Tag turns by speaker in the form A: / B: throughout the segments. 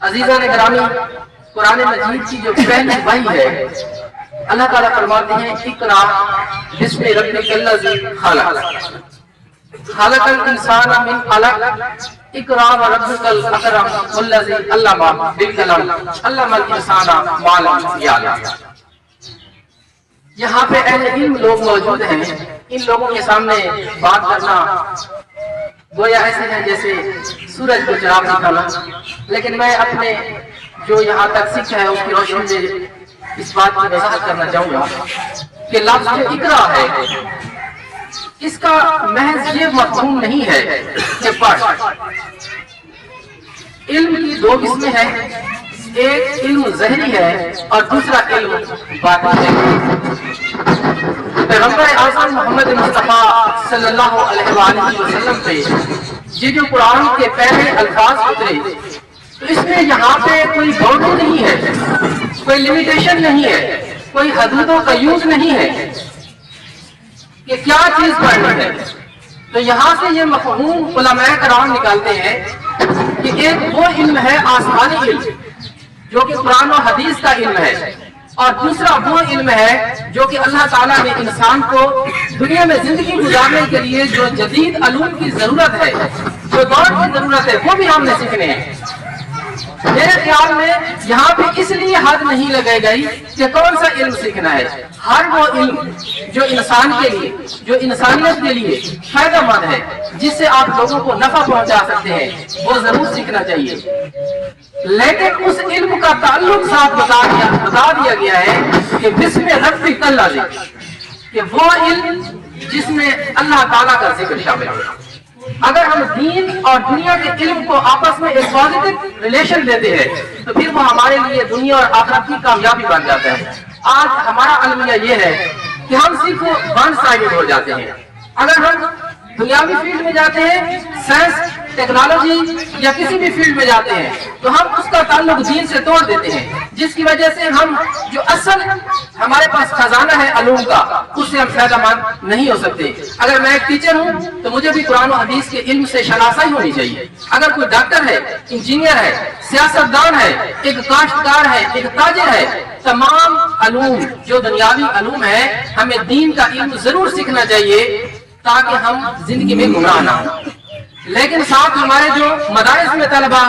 A: عزیزان گرامی، قرآن مجید کی جو پہلی وحی ہے، اللہ تعالیٰ فرماتے ہیں اقرا بسم ربک الذی خلق، خلق الانسان من علق، اقرا وربک الاکرم الذی علم بالقلم علم الانسان ما لم یعلم۔ یہاں پہ اہل علم لوگ موجود ہیں، ان لوگوں کے سامنے بات کرنا گویا ایسے ہیں جیسے سورج کو چراغ دکھانا، لیکن میں اپنے جو یہاں تک سیکھا ہے اس کی روشنی میں اس بات کی وضاحت کرنا چاہوں گا کہ لفظ جو اقرا ہے اس کا محض یہ مفہوم نہیں ہے کہ پڑھ۔ علم کی دو قسمیں ہیں، ایک علم ظاہری ہے اور دوسرا علم باطنی ہے۔ پیغمبر اعظم محمد مصطفیٰ صلی اللہ علیہ وآلہ وسلم پہ یہ جو قرآن کے پہلے الفاظ اترے تو اس میں یہاں پہ کوئی باؤنڈری نہیں ہے، کوئی لمیٹیشن نہیں ہے، کوئی حدودوں کا یوز نہیں ہے کہ کیا چیز پڑھنی ہے۔ تو یہاں سے یہ مفہوم علماء کرام نکالتے ہیں کہ ایک وہ علم ہے آسمانی علم جو کہ قرآن و حدیث کا علم ہے، اور دوسرا وہ علم ہے جو کہ اللہ تعالیٰ نے انسان کو دنیا میں زندگی گزارنے کے لیے جو جدید علوم کی ضرورت ہے، جو دور کی ضرورت ہے، وہ بھی ہم نے سیکھنے ہیں۔ میرے خیال میں یہاں پہ اس لیے حد نہیں لگائی گئی کہ کون سا علم سیکھنا ہے، ہر وہ علم جو انسان کے لیے، جو انسانیت کے لیے فائدہ مند ہے، جس سے آپ لوگوں کو نفع پہنچا سکتے ہیں، وہ ضرور سیکھنا چاہیے۔ لیکن اس علم کا تعلق ساتھ بتا دیا گیا ہے کہ بسم ربک الذی، کہ وہ علم جس میں اللہ تعالیٰ کا ذکر شامل ہے۔ اگر ہم دین اور دنیا کے علم کو آپس میں ایک پازیٹیو ریلیشن دیتے ہیں تو پھر وہ ہمارے لیے دنیا اور آخرت کی کامیابی بن جاتا ہے۔ آج ہمارا المیہ یہ ہے کہ ہم صرف ون سائیڈڈ ہو جاتے ہیں۔ اگر ہم دنیاوی فیلڈ میں جاتے ہیں، سائنس، ٹیکنالوجی یا کسی بھی فیلڈ میں جاتے ہیں تو ہم اس کا تعلق دین سے توڑ دیتے ہیں، جس کی وجہ سے ہم جو اصل ہمارے پاس خزانہ ہے علوم کا، اس سے ہم فائدہ مند نہیں ہو سکتے۔ اگر میں ایک ٹیچر ہوں تو مجھے بھی قرآن و حدیث کے علم سے شناسائی ہونی چاہیے۔ اگر کوئی ڈاکٹر ہے، انجینئر ہے، سیاستدان ہے، ایک کاشتکار ہے، ایک تاجر ہے، تمام علوم جو دنیاوی علوم ہے ہمیں دین کا علم ضرور سیکھنا چاہیے تاکہ ہم زندگی میں گمراہ نہ ہوں۔ لیکن ساتھ ہمارے جو مدارس میں طلبہ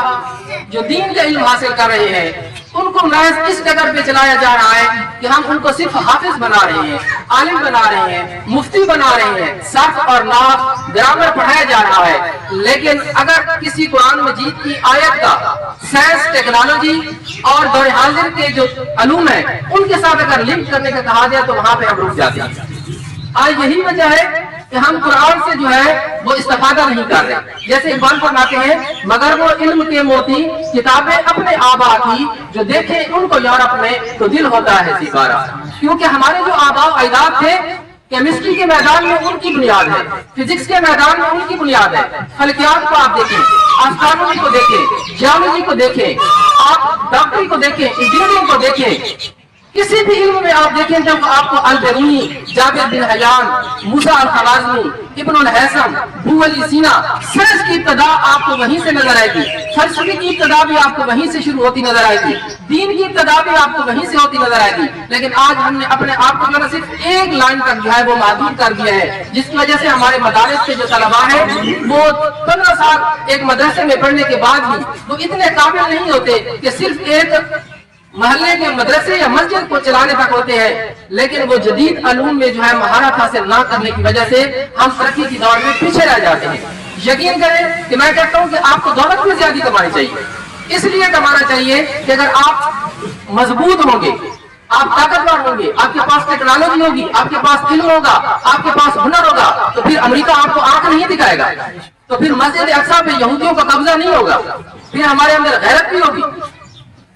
A: جو دین کا علم حاصل کر رہے ہیں ان کو محض اس ڈگر پہ چلایا جا رہا ہے کہ ہم ان کو صرف حافظ بنا رہے ہیں، عالم بنا رہے ہیں، مفتی بنا رہے ہیں، صرف اور نحو گرامر پڑھایا جا رہا ہے۔ لیکن اگر کسی قرآن مجید کی آیت کا سائنس، ٹیکنالوجی اور دور حاضر کے جو علوم ہیں ان کے ساتھ اگر لنک کرنے کا کہا جائے تو وہاں پہ ہم رک جاتے ہیں۔ آج یہی وجہ ہے کہ ہم قرآن سے جو ہے وہ استفادہ نہیں کر رہے۔ جیسے اقبال فرماتے ہیں مگر وہ علم کے موتی کتابیں اپنے آبا کی، جو دیکھیں ان کو یورپ میں تو دل ہوتا ہے سیکارا۔ کیونکہ ہمارے جو آبا و اجداد تھے، کیمسٹری کے میدان میں ان کی بنیاد ہے، فزکس کے میدان میں ان کی بنیاد ہے، فلکیات کو آپ دیکھیں، آسٹرونومی کو دیکھیں، جیولوجی کو دیکھیں، آپ ڈاکٹری کو دیکھیں، انجینئرنگ کو دیکھیں، کسی بھی علم میں آپ دیکھیں جب آپ کو البیرونی، جابر بن حیان، موسیٰ الخوارزمی، ابن الہیثم، ابو علی سینا، سائنس کی ابتدا آپ کو وہیں سے نظر آئے گی، فلسفے کی ابتدا بھی آپ کو وہیں سے شروع ہوتی نظر آئے گی، دین کی ابتدا بھی آپ کو وہیں سے ہوتی نظر آئے گی۔ لیکن آج ہم نے اپنے آپ کو صرف ایک لائن تک جو ہے وہ محدود کر دیا ہے، جس کی وجہ سے ہمارے مدارس کے جو طلباء ہیں وہ 15 سال ایک مدرسے میں پڑھنے کے بعد بھی وہ اتنے قابل نہیں ہوتے کہ صرف ایک محلے کے مدرسے یا مسجد کو چلانے تک ہوتے ہیں، لیکن وہ جدید علوم میں جو ہے مہارت حاصل نہ کرنے کی وجہ سے ہم ترقی کی دور میں پیچھے رہ جاتے ہیں۔ یقین کریں کہ میں کہتا ہوں کہ آپ کو دولت میں زیادہ کمانی چاہیے، اس لیے کمانا چاہیے کہ اگر آپ مضبوط ہوں گے، آپ طاقتور ہوں گے، آپ کے پاس ٹیکنالوجی ہوگی، آپ کے پاس علم ہوگا، آپ کے پاس ہنر ہوگا، تو پھر امریکہ آپ کو آنکھ نہیں دکھائے گا، تو پھر مسجد اقصی پہ یہودیوں کا قبضہ نہیں ہوگا، پھر ہمارے اندر غیرت بھی ہوگی،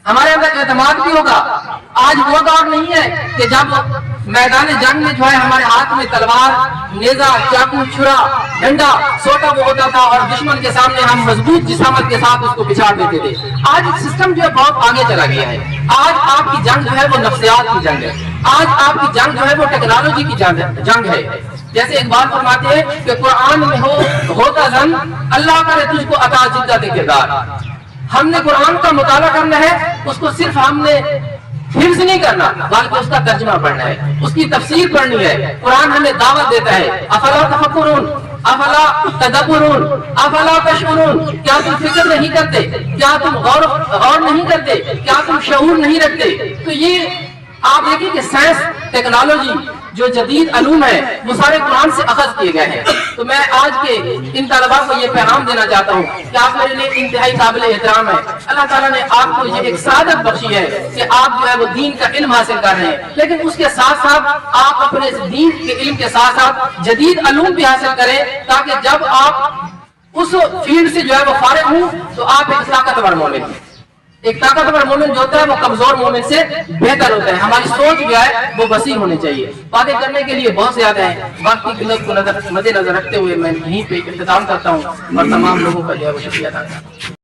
A: ہمارے اندر اعتماد بھی ہوگا۔ آج وہ دور نہیں ہے کہ جب میدان جنگ میں جو ہے ہمارے ہاتھ میں تلوار، نیزہ، چاقو، چھرا، ڈنڈا، سوٹا وہ ہوتا تھا اور دشمن کے سامنے ہم مضبوط جسامت کے ساتھ اس کو بچھاڑ دیتے تھے۔ آج سسٹم جو ہے بہت آگے چلا گیا ہے۔ آج آپ کی جنگ جو ہے وہ نفسیات کی جنگ ہے، آج آپ کی جنگ جو ہے وہ ٹیکنالوجی کی جنگ ہے۔ جیسے اقبال فرماتے ہیں کہ قرآن میں ہوتا زن اللہ کرے تجھ کو عطا جدت کردار، ہم نے قرآن کا مطالعہ کرنا ہے، اس کو صرف ہم نے حفظ نہیں کرنا بلکہ اس کا ترجمہ پڑھنا ہے، اس کی تفسیر پڑھنی ہے۔ قرآن ہمیں دعوت دیتا ہے، افلا تفکرون، افلا تدبرون، افلا تشعرون، کیا تم فکر نہیں کرتے، کیا تم غور نہیں کرتے، کیا تم شعور نہیں رکھتے؟ تو یہ آپ دیکھیں کہ سائنس، ٹیکنالوجی، جو جدید علوم ہے وہ سارے قرآن سے اخذ کیے گئے ہیں۔ تو میں آج کے ان طلباء کو یہ پیغام دینا چاہتا ہوں کہ آپ میرے لیے انتہائی قابل احترام ہے۔ اللہ تعالیٰ نے آپ کو یہ ایک سعادت بخشی ہے کہ آپ جو ہے وہ دین کا علم حاصل کر رہے ہیں، لیکن اس کے ساتھ ساتھ آپ اپنے دین کے علم کے ساتھ ساتھ جدید علوم بھی حاصل کریں، تاکہ جب آپ اس فیلڈ سے جو ہے وہ فارغ ہوں تو آپ ایک طاقتور مومن ہیں۔ ایک طاقتور مومن جو ہوتا ہے وہ کمزور مومن سے بہتر ہوتا ہے۔ ہماری سوچ جو ہے وہ وسیع ہونی چاہیے۔ باتیں کرنے کے لیے بہت زیادہ ہیں، وقت کی قلت کو مد نظر رکھتے ہوئے میں یہیں پہ اختتام کرتا ہوں اور تمام لوگوں کا جو ہے وہ شکریہ ادا کرتا ہوں۔